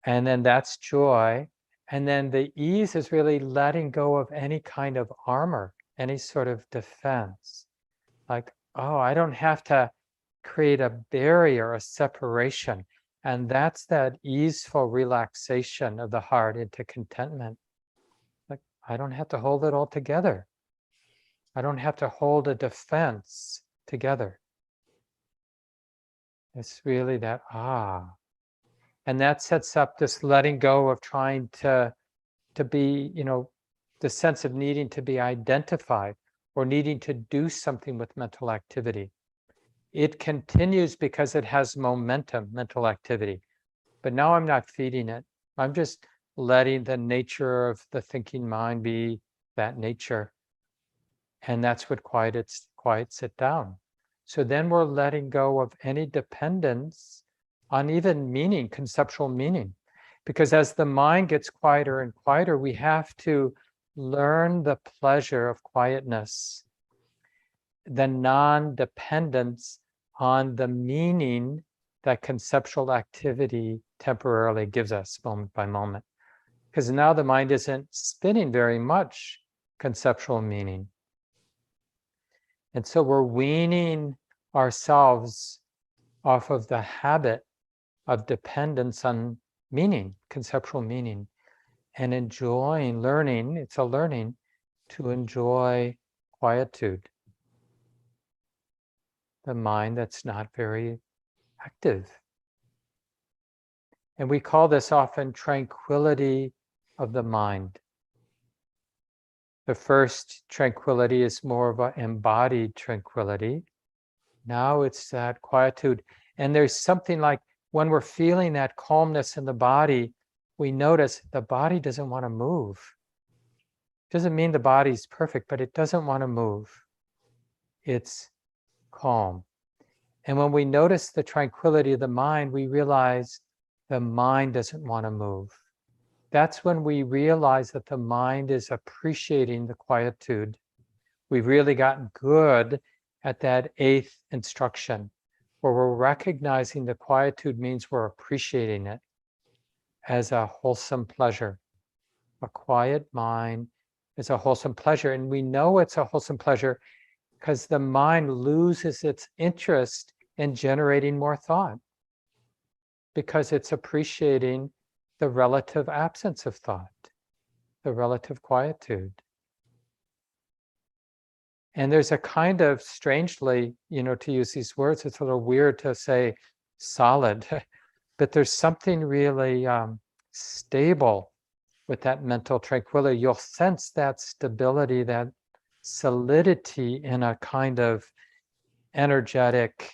A: And then that's joy. And then the ease is really letting go of any kind of armor, any sort of defense. Like, oh, I don't have to create a barrier, a separation. And that's that easeful relaxation of the heart into contentment. Like, I don't have to hold it all together. I don't have to hold a defense together. It's really that, And that sets up this letting go of trying to be, the sense of needing to be identified or needing to do something with mental activity. It continues because it has momentum, mental activity. But now I'm not feeding it. I'm just letting the nature of the thinking mind be that nature. And that's what quiets it down. So then we're letting go of any dependence on even meaning, conceptual meaning. Because as the mind gets quieter and quieter, we have to learn the pleasure of quietness, the non-dependence on the meaning that conceptual activity temporarily gives us moment by moment. Because now the mind isn't spinning very much conceptual meaning. And so we're weaning ourselves off of the habit of dependence on meaning, conceptual meaning, and enjoying, learning, it's a learning to enjoy quietude, the mind that's not very active. And we call this often tranquility of the mind. The first tranquility is more of an embodied tranquility. Now it's that quietude. And there's something like when we're feeling that calmness in the body, we notice the body doesn't want to move. Doesn't mean the body's perfect, but it doesn't want to move. It's calm. And when we notice the tranquility of the mind, we realize the mind doesn't want to move. That's when we realize that the mind is appreciating the quietude. We've really gotten good at that 8th instruction, where we're recognizing the quietude means we're appreciating it as a wholesome pleasure. A quiet mind is a wholesome pleasure. And we know it's a wholesome pleasure because the mind loses its interest in generating more thought, because it's appreciating the relative absence of thought, the relative quietude. And there's a kind of, strangely, to use these words, it's a little weird to say solid, but there's something really stable with that mental tranquility, you'll sense that stability, that solidity in a kind of energetic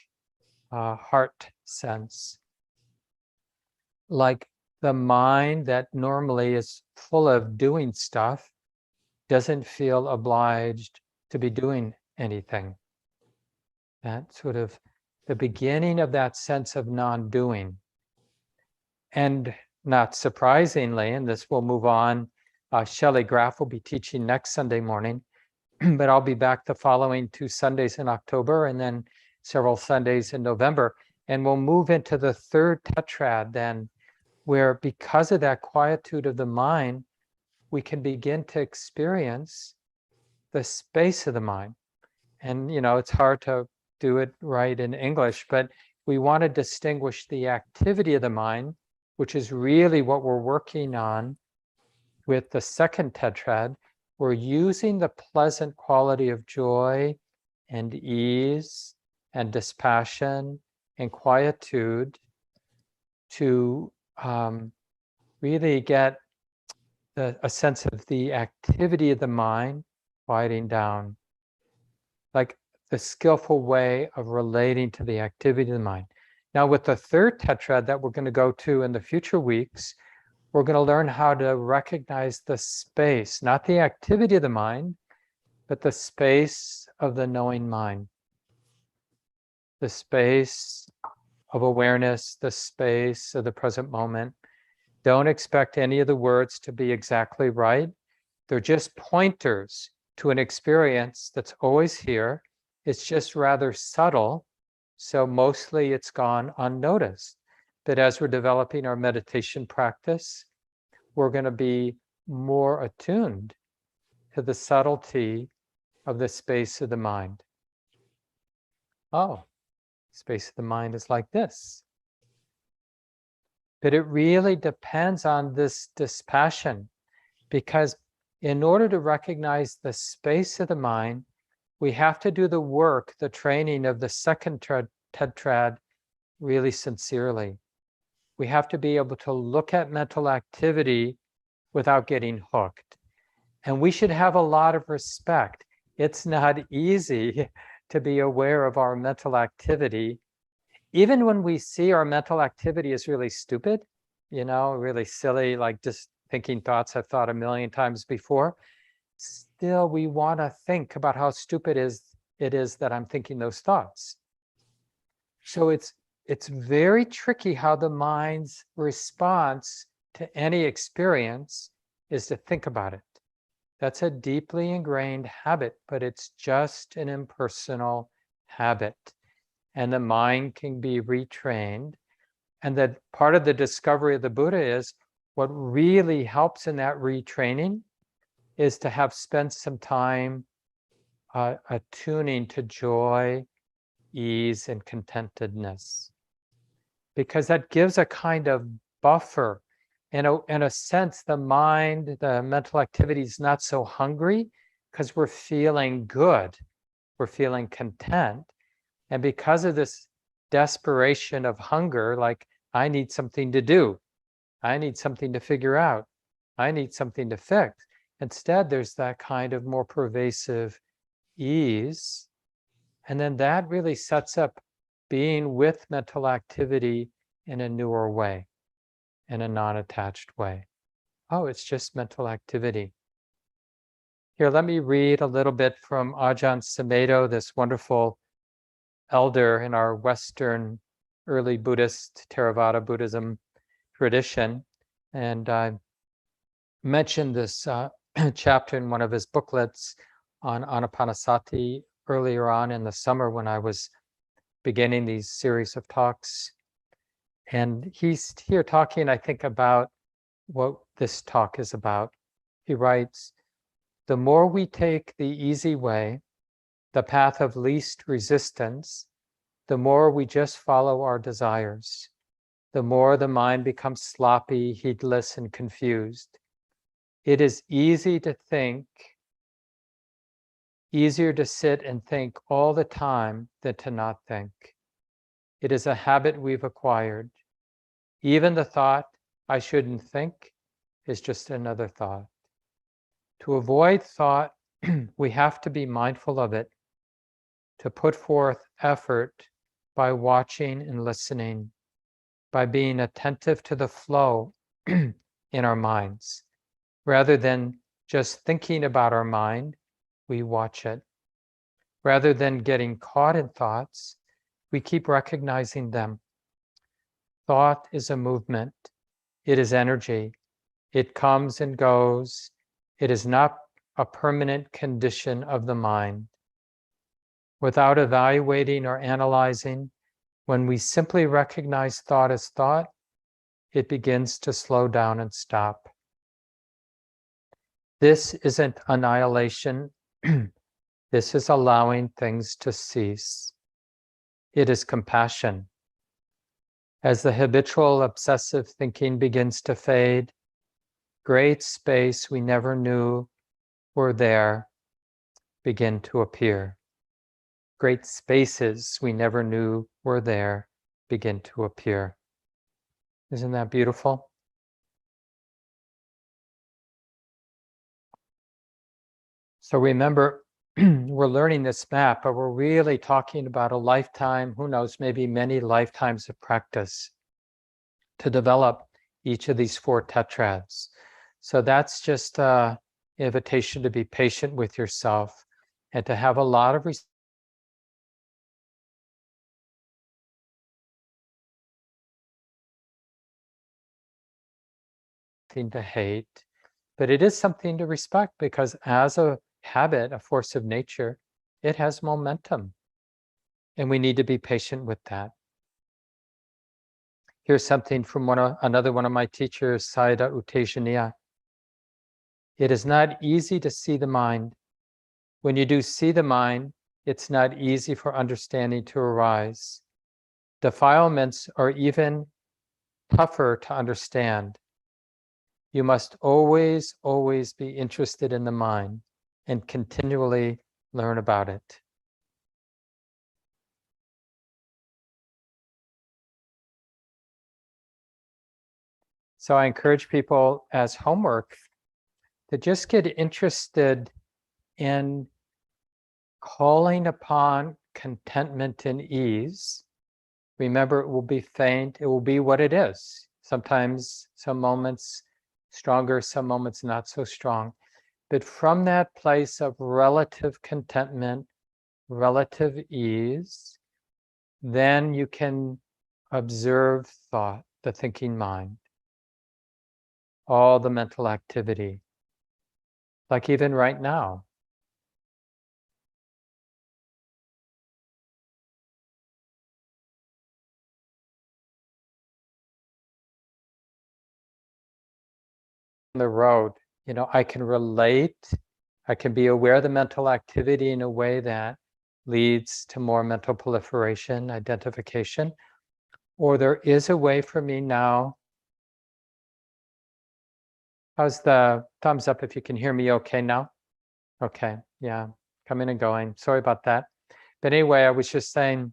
A: heart sense. Like the mind that normally is full of doing stuff doesn't feel obliged to be doing anything. That sort of the beginning of that sense of non-doing. And not surprisingly, and this will move on, Shelley Graff will be teaching next Sunday morning, but I'll be back the following 2 Sundays in October and then several Sundays in November. And we'll move into the third tetrad then, where because of that quietude of the mind, we can begin to experience the space of the mind. And, it's hard to do it right in English, but we want to distinguish the activity of the mind, which is really what we're working on with the second tetrad. We're using the pleasant quality of joy and ease and dispassion and quietude to really get a sense of the activity of the mind quieting down, like the skillful way of relating to the activity of the mind. Now, with the third tetrad that we're going to go to in the future weeks, we're going to learn how to recognize the space, not the activity of the mind, but the space of the knowing mind, the space of awareness, the space of the present moment. Don't expect any of the words to be exactly right. They're just pointers to an experience that's always here. It's just rather subtle, so mostly it's gone unnoticed. But as we're developing our meditation practice, we're going to be more attuned to the subtlety of the space of the mind. Oh, space of the mind is like this. But it really depends on this dispassion, because in order to recognize the space of the mind, we have to do the work, the training of the second tetrad really sincerely. We have to be able to look at mental activity without getting hooked. And we should have a lot of respect. It's not easy to be aware of our mental activity. Even when we see our mental activity is really stupid, really silly, like just thinking thoughts I've thought a million times before, still we want to think about how stupid it is that I'm thinking those thoughts. So it's very tricky how the mind's response to any experience is to think about it. That's a deeply ingrained habit, but it's just an impersonal habit. And the mind can be retrained. And that part of the discovery of the Buddha is what really helps in that retraining is to have spent some time attuning to joy, ease, and contentedness. Because that gives a kind of buffer. In a sense, the mind, the mental activity is not so hungry because we're feeling good. We're feeling content. And because of this desperation of hunger, like I need something to do, I need something to figure out, I need something to fix. Instead, there's that kind of more pervasive ease. And then that really sets up being with mental activity in a newer way, in a non-attached way. Oh, it's just mental activity. Here, let me read a little bit from Ajahn Sumedho, this wonderful elder in our Western early Buddhist Theravada Buddhism tradition. And I mentioned this chapter in one of his booklets on Anapanasati earlier on in the summer when I was beginning these series of talks. And he's here talking, I think, about what this talk is about. He writes, "The more we take the easy way, the path of least resistance, the more we just follow our desires, the more the mind becomes sloppy, heedless, and confused. It is easy to think, easier to sit and think all the time than to not think. It is a habit we've acquired. Even the thought, I shouldn't think, is just another thought. To avoid thought, we have to be mindful of it, to put forth effort by watching and listening, by being attentive to the flow in our minds. Rather than just thinking about our mind, we watch it. Rather than getting caught in thoughts, we keep recognizing them. Thought is a movement. It is energy. It comes and goes. It is not a permanent condition of the mind. Without evaluating or analyzing, when we simply recognize thought as thought, it begins to slow down and stop. This isn't annihilation. This is allowing things to cease. It is compassion. As the habitual obsessive thinking begins to fade, great space we never knew were there begin to appear. Great spaces we never knew were there begin to appear. Isn't that beautiful? So remember, we're learning this map, but we're really talking about a lifetime, who knows, maybe many lifetimes of practice to develop each of these 4 tetrads. So that's just an invitation to be patient with yourself and to have a lot of thing to hate, but it is something to respect, because as a habit, a force of nature, it has momentum, and we need to be patient with that. Here's something from another one of my teachers, Sayadaw U Tejaniya. It is not easy to see the mind. When you do see the mind, it's not easy for understanding to arise. Defilements are even tougher to understand. You must always, always be interested in the mind and continually learn about it. So I encourage people as homework to just get interested in calling upon contentment and ease. Remember, it will be faint, it will be what it is. Sometimes, some moments stronger, some moments not so strong. But from that place of relative contentment, relative ease, then you can observe thought, the thinking mind, all the mental activity, like even right now. On the road, I can relate, I can be aware of the mental activity in a way that leads to more mental proliferation, identification, or there is a way for me now. How's the thumbs up if you can hear me okay now? Okay, yeah, coming and going. Sorry about that. But anyway, I was just saying,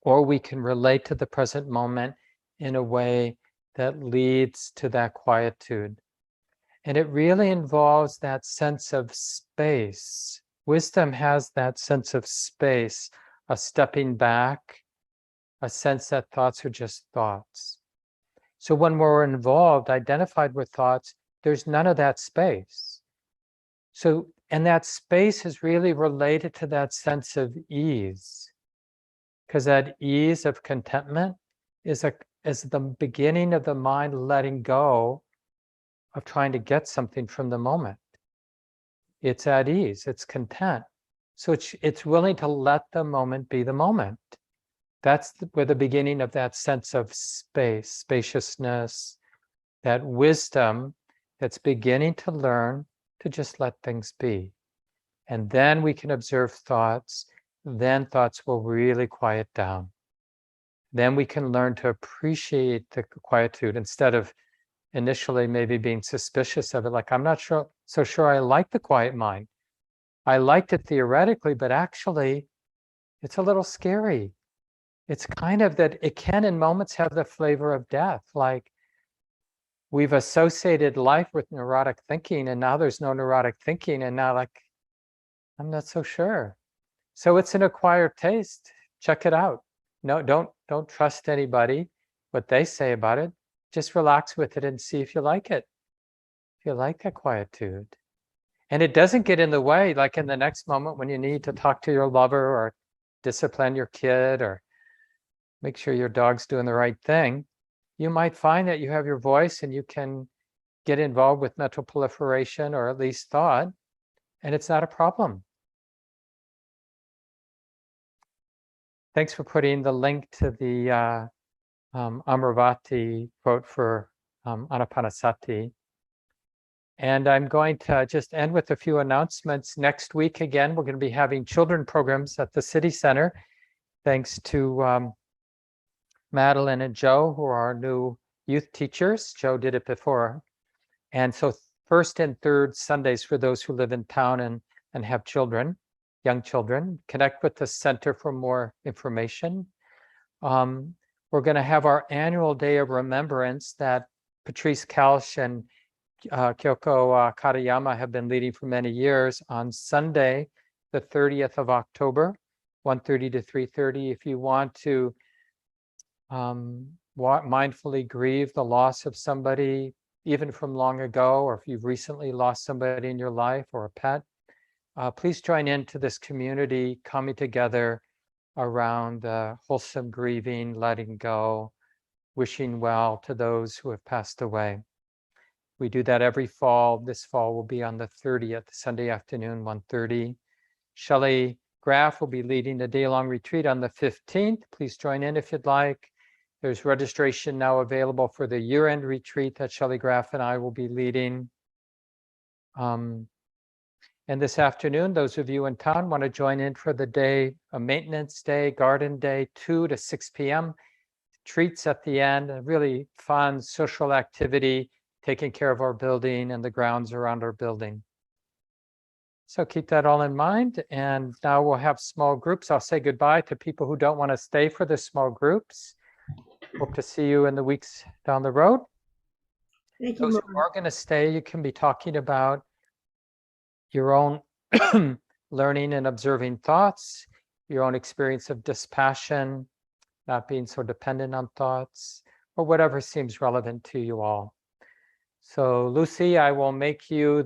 A: or we can relate to the present moment in a way that leads to that quietude. And it really involves that sense of space. Wisdom has that sense of space, a stepping back, a sense that thoughts are just thoughts. So when we're involved, identified with thoughts, there's none of that space. So, and that space is really related to that sense of ease, because that ease of contentment is the beginning of the mind letting go of trying to get something from the moment. It's at ease, it's content. So it's willing to let the moment be the moment. That's where the beginning of that sense of space, spaciousness, that wisdom that's beginning to learn to just let things be. And then we can observe thoughts, then thoughts will really quiet down. Then we can learn to appreciate the quietude instead of initially maybe being suspicious of it, like, I'm not so sure I like the quiet mind. I liked it theoretically, but actually it's a little scary. It's kind of that it can in moments have the flavor of death, like we've associated life with neurotic thinking, and now there's no neurotic thinking, and now like, I'm not so sure. So it's an acquired taste. Check it out. No, don't trust anybody, what they say about it. Just relax with it and see if you like it. If you like that quietude. And it doesn't get in the way, like in the next moment when you need to talk to your lover or discipline your kid or make sure your dog's doing the right thing. You might find that you have your voice and you can get involved with mental proliferation or at least thought, and it's not a problem. Thanks for putting the link to the Amravati quote for Anapanasati. And I'm going to just end with a few announcements. Next week, again, we're going to be having children programs at the City Center, thanks to Madeline and Joe, who are our new youth teachers. Joe did it before. And so first and third Sundays for those who live in town and have children, young children. Connect with the center for more information. We're going to have our annual Day of Remembrance that Patrice Kalsh and Kyoko Katayama have been leading for many years on Sunday, the 30th of October, 1:30 to 3:30. If you want to mindfully grieve the loss of somebody, even from long ago, or if you've recently lost somebody in your life or a pet, please join into this community coming together around wholesome grieving, letting go, wishing well to those who have passed away. We do that every fall. This fall will be on the 30th, Sunday afternoon, 1:30. Shelley Graff will be leading the day-long retreat on the 15th. Please join in if you'd like. There's registration now available for the year-end retreat that Shelley Graff and I will be leading. And this afternoon, those of you in town want to join in for the day, a maintenance day, garden day, 2 to 6 p.m. Treats at the end, a really fun social activity, taking care of our building and the grounds around our building. So keep that all in mind. And now we'll have small groups. I'll say goodbye to people who don't want to stay for the small groups. Hope to see you in the weeks down the road.
B: Thank you,
A: Those who are going to stay, you can be talking about your own learning and observing thoughts, your own experience of dispassion, not being so dependent on thoughts, or whatever seems relevant to you all. So Lucy, I will make you